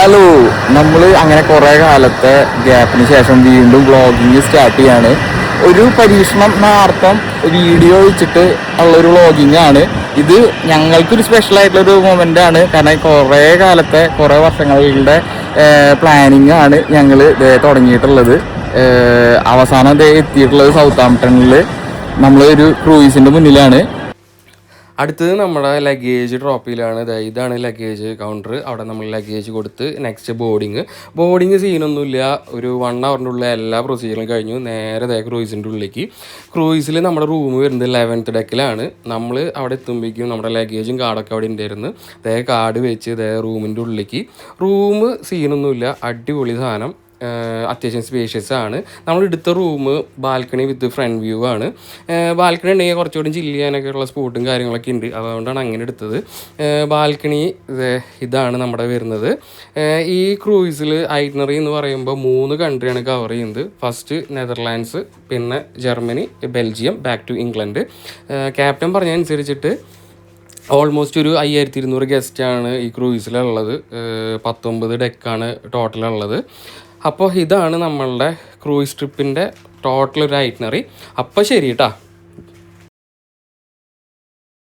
Hello, നമ്മൾ അങ്ങനെ കുറേ കാലത്തെ ഗ്യാപ്പിന് ശേഷം വീണ്ടും വ്ളോഗിങ് സ്റ്റാർട്ട് ചെയ്യാണ്. ഒരു പരീക്ഷണം നാർത്ഥം വീഡിയോ വെച്ചിട്ട് ഉള്ളൊരു വ്ളോഗിങ് ആണ് ഇത്. ഞങ്ങൾക്കൊരു സ്പെഷ്യൽ ആയിട്ടുള്ളൊരു മൊമെൻ്റ് ആണ്. കാരണം കുറേ കാലത്തെ കുറേ വർഷങ്ങളുടെ പ്ലാനിങ് ആണ് ഞങ്ങൾ തുടങ്ങിയിട്ടുള്ളത്. അവസാനം എത്തിയിട്ടുള്ളത് സൗത്താംപ്ടണിൽ നമ്മൾ ഒരു ക്രൂയിസിൻ്റെ മുന്നിലാണ്. അടുത്തത് നമ്മുടെ ലഗേജ് ഡ്രോപ്പ് ചെയ്യലാണ്. ഇതാണ് ലഗേജ് കൗണ്ടർ. അവിടെ നമ്മൾ ലഗേജ് കൊടുത്ത് നെക്സ്റ്റ് ബോർഡിങ് സീനൊന്നുമില്ല. ഒരു 1 hourൻ്റെ ഉള്ളിൽ എല്ലാ പ്രൊസീജിയറും കഴിഞ്ഞു. നേരെ ക്രൂയിസിൻ്റെ ഉള്ളിലേക്ക്. ക്രൂയിസിൽ നമ്മുടെ റൂം വരുന്നത് 11th ഡെക്കിലാണ്. നമ്മൾ അവിടെ എത്തുമ്പോഴേക്കും നമ്മുടെ ലഗേജും കാർഡൊക്കെ അവിടെ ഉണ്ടായിരുന്നു. കാർഡ് വെച്ച് റൂമിൻ്റെ ഉള്ളിലേക്ക്. റൂം സീനൊന്നുമില്ല, അടിപൊളി സാധനം. അത്യാവശ്യം സ്പേഷ്യസ് ആണ്. നമ്മൾ എടുത്ത റൂം ബാൽക്കണി വിത്ത് ഫ്രണ്ട് വ്യൂ ആണ്. ബാൽക്കണി ഉണ്ടെങ്കിൽ കുറച്ചുകൂടി ചില്ല് ചെയ്യാനൊക്കെ ഉള്ള സ്പോട്ടും കാര്യങ്ങളൊക്കെ ഉണ്ട്. അതുകൊണ്ടാണ് അങ്ങനെ എടുത്തത്. ബാൽക്കണി ഇതാണ് നമ്മുടെ വരുന്നത്. ഈ ക്രൂയിസിൽ ഐറ്റിനറി എന്ന് പറയുമ്പോൾ 3 കൺട്രിയാണ് കവർ ചെയ്യുന്നത്. ഫസ്റ്റ് നെതർലാൻഡ്സ്, പിന്നെ Germany, Belgium, back to England. Captain പറഞ്ഞതനുസരിച്ചിട്ട് ഓൾമോസ്റ്റ് ഒരു 5200 ഗസ്റ്റാണ് ഈ ക്രൂയിസിലുള്ളത്. 19 ഡെക്കാണ് ടോട്ടലുള്ളത്. അപ്പോൾ ഇതാണ് നമ്മളുടെ ക്രൂയിസ് ട്രിപ്പിൻ്റെ ടോട്ടൽ ഒരു ഐറ്റിനറി. അപ്പോൾ ശരി കേട്ടോ.